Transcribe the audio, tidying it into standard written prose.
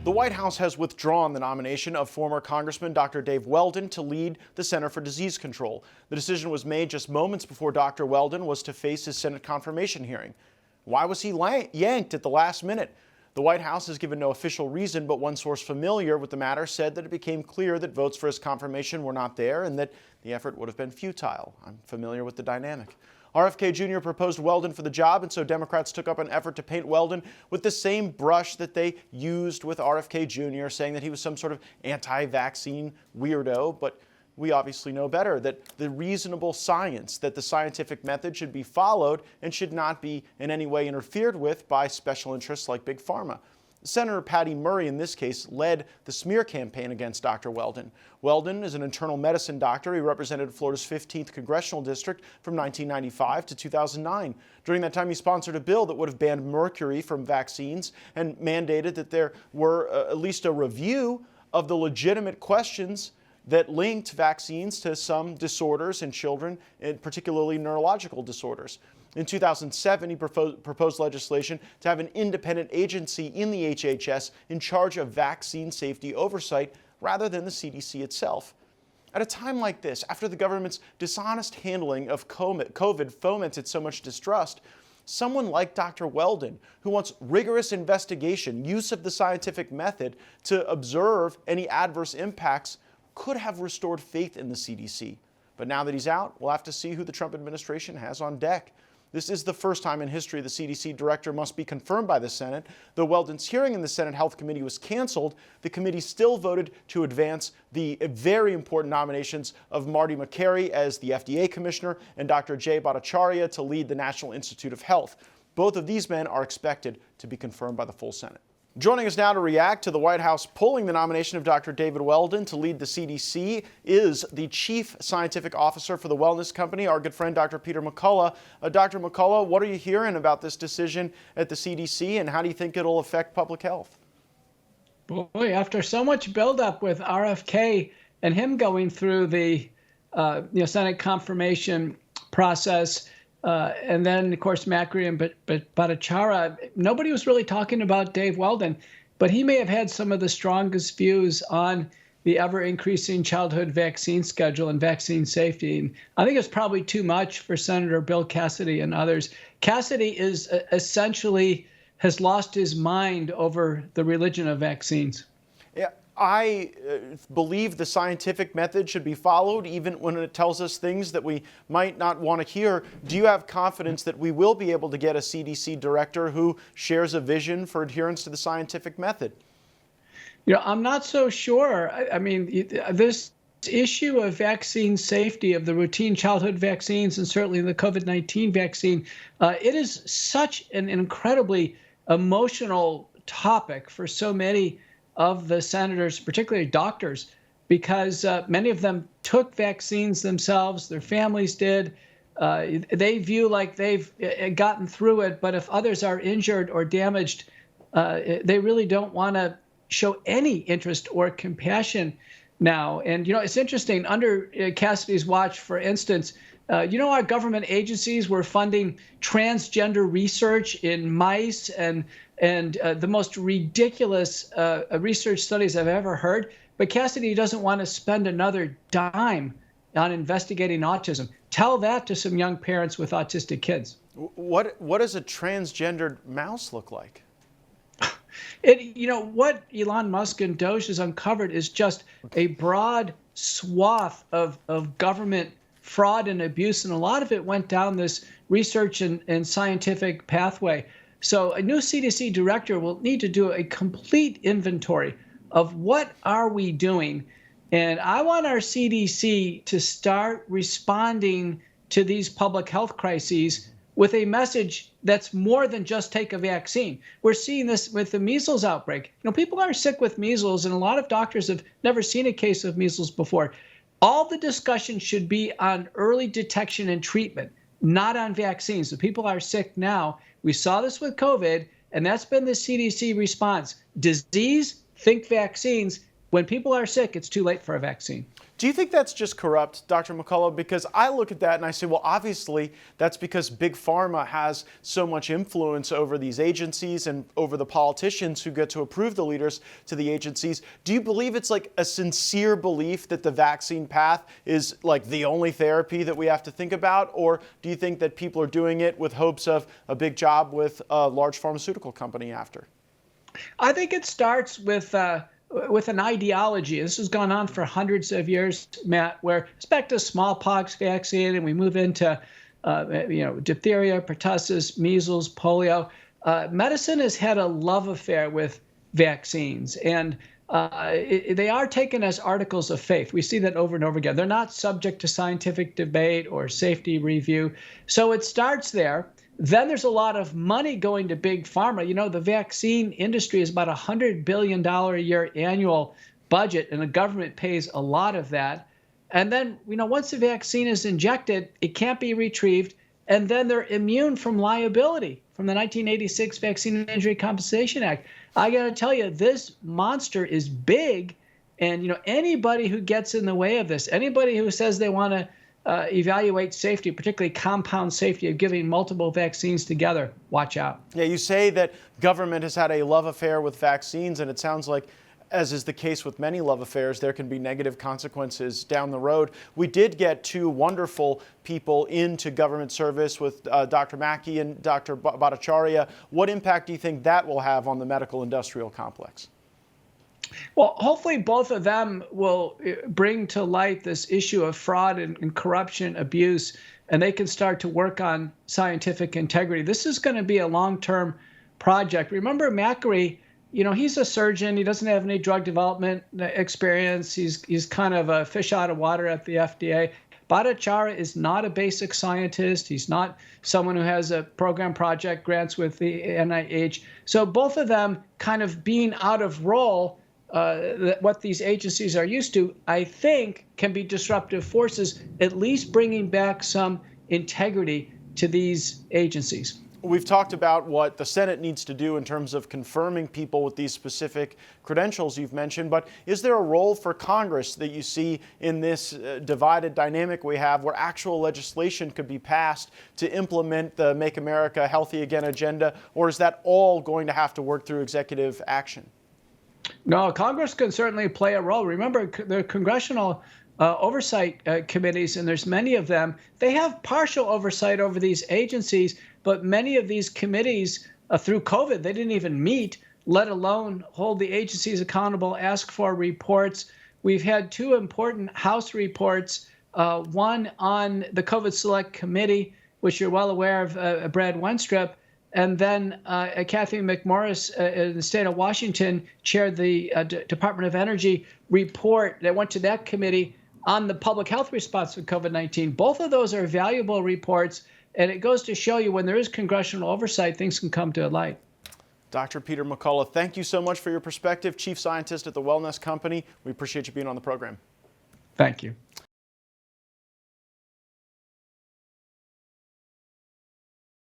The White House has withdrawn the nomination of former Congressman Dr. Dave Weldon to lead the Center for Disease Control. The decision was made just moments before Dr. Weldon was to face his Senate confirmation hearing. Why was he yanked at the last minute? The White House has given no official reason, but one source familiar with the matter said that it became clear that votes for his confirmation were not there and that the effort would have been futile. I'm familiar with the dynamic. RFK Jr. proposed Weldon for the job, and so Democrats took up an effort to paint Weldon with the same brush that they used with RFK Jr., saying that he was some sort of anti-vaccine weirdo. But we obviously know better, that the reasonable science, that the scientific method should be followed and should not be in any way interfered with by special interests like Big Pharma. Senator Patty Murray, in this case, led the smear campaign against Dr. Weldon. Weldon is an internal medicine doctor. He represented Florida's 15th congressional district from 1995 to 2009. During that time, he sponsored a bill that would have banned mercury from vaccines and mandated that there were at least a review of the legitimate questions that linked vaccines to some disorders in children, and particularly neurological disorders. In 2007, he proposed legislation to have an independent agency in the HHS in charge of vaccine safety oversight rather than the CDC itself. At a time like this, after the government's dishonest handling of COVID fomented so much distrust, someone like Dr. Weldon, who wants rigorous investigation, use of the scientific method to observe any adverse impacts, could have restored faith in the CDC. But now that he's out, we'll have to see who the Trump administration has on deck. This is the first time in history the CDC director must be confirmed by the Senate. Though Weldon's hearing in the Senate Health Committee was canceled, the committee still voted to advance the very important nominations of Marty Makary as the FDA commissioner and Dr. Jay Bhattacharya to lead the National Institute of Health. Both of these men are expected to be confirmed by the full Senate. Joining us now to react to the White House pulling the nomination of Dr. David Weldon to lead the CDC is the Chief Scientific Officer for the Wellness Company, our good friend Dr. Peter McCullough. Dr. McCullough, what are you hearing about this decision at the CDC, and how do you think it'll affect public health? Boy, after so much buildup with RFK and him going through the Senate confirmation process, and then, of course, Makary and Bhattacharya, nobody was really talking about Dave Weldon, but he may have had some of the strongest views on the ever-increasing childhood vaccine schedule and vaccine safety. And I think it's probably too much for Senator Bill Cassidy and others. Cassidy is essentially has lost his mind over the religion of vaccines. Yeah. I believe the scientific method should be followed, even when it tells us things that we might not want to hear. Do you have confidence that we will be able to get a CDC director who shares a vision for adherence to the scientific method? I'm not so sure. I mean, this issue of vaccine safety, of the routine childhood vaccines, and certainly the COVID-19 vaccine, it is such an incredibly emotional topic for so many of the senators, particularly doctors, because many of them took vaccines themselves, their families did. They view like they've gotten through it, but if others are injured or damaged, they really don't want to show any interest or compassion now. And, it's interesting, under Cassidy's watch, for instance, our government agencies were funding transgender research in mice and the most ridiculous research studies I've ever heard. But Cassidy doesn't want to spend another dime on investigating autism. Tell that to some young parents with autistic kids. What does a transgendered mouse look like? What Elon Musk and Doge has uncovered is just a broad swath of government fraud and abuse, and a lot of it went down this research and scientific pathway. So a new CDC director will need to do a complete inventory of what are we doing. And I want our CDC to start responding to these public health crises with a message that's more than just take a vaccine. We're seeing this with the measles outbreak. People are sick with measles, and a lot of doctors have never seen a case of measles before. All the discussion should be on early detection and treatment, not on vaccines. The people are sick now. We saw this with COVID, and that's been the CDC response. Disease, think vaccines. When people are sick, it's too late for a vaccine. Do you think that's just corrupt, Dr. McCullough? Because I look at that and I say, well, obviously that's because Big Pharma has so much influence over these agencies and over the politicians who get to approve the leaders to the agencies. Do you believe it's like a sincere belief that the vaccine path is like the only therapy that we have to think about? Or do you think that people are doing it with hopes of a big job with a large pharmaceutical company after? I think it starts with an ideology. This has gone on for hundreds of years, Matt, where back to smallpox vaccine, and we move into diphtheria, pertussis, measles, polio. Medicine has had a love affair with vaccines, and they are taken as articles of faith. We see that over and over again. They're not subject to scientific debate or safety review. So it starts there. Then there's a lot of money going to big pharma. You know, the vaccine industry is about $100 billion a year annual budget, and the government pays a lot of that. And then, once the vaccine is injected, it can't be retrieved, and then they're immune from liability from the 1986 Vaccine and Injury Compensation Act. I got to tell you, this monster is big, and anybody who gets in the way of this, anybody who says they want to evaluate safety, particularly compound safety of giving multiple vaccines together, watch out. Yeah, you say that government has had a love affair with vaccines, and it sounds like, as is the case with many love affairs, there can be negative consequences down the road. We did get two wonderful people into government service with Dr. Mackey and Dr. Bhattacharya. What impact do you think that will have on the medical industrial complex? Well, hopefully both of them will bring to light this issue of fraud and corruption, abuse, and they can start to work on scientific integrity. This is going to be a long-term project. Remember Macri, he's a surgeon. He doesn't have any drug development experience. He's kind of a fish out of water at the FDA. Bhattacharya is not a basic scientist. He's not someone who has a program project grants with the NIH. So both of them kind of being out of role, what these agencies are used to, I think can be disruptive forces, at least bringing back some integrity to these agencies. We've talked about what the Senate needs to do in terms of confirming people with these specific credentials you've mentioned, but is there a role for Congress that you see in this divided dynamic we have where actual legislation could be passed to implement the Make America Healthy Again agenda, or is that all going to have to work through executive action? No, Congress can certainly play a role. Remember, the congressional oversight committees, and there's many of them, they have partial oversight over these agencies, but many of these committees through COVID, they didn't even meet, let alone hold the agencies accountable, ask for reports. We've had two important House reports, one on the COVID Select Committee, which you're well aware of, Brad Wenstrup, and then Kathy McMorris in the state of Washington chaired the Department of Energy report that went to that committee on the public health response to COVID-19. Both of those are valuable reports, and it goes to show you when there is congressional oversight, things can come to light. Dr. Peter McCullough, thank you so much for your perspective. Chief Scientist at the Wellness Company. We appreciate you being on the program. Thank you.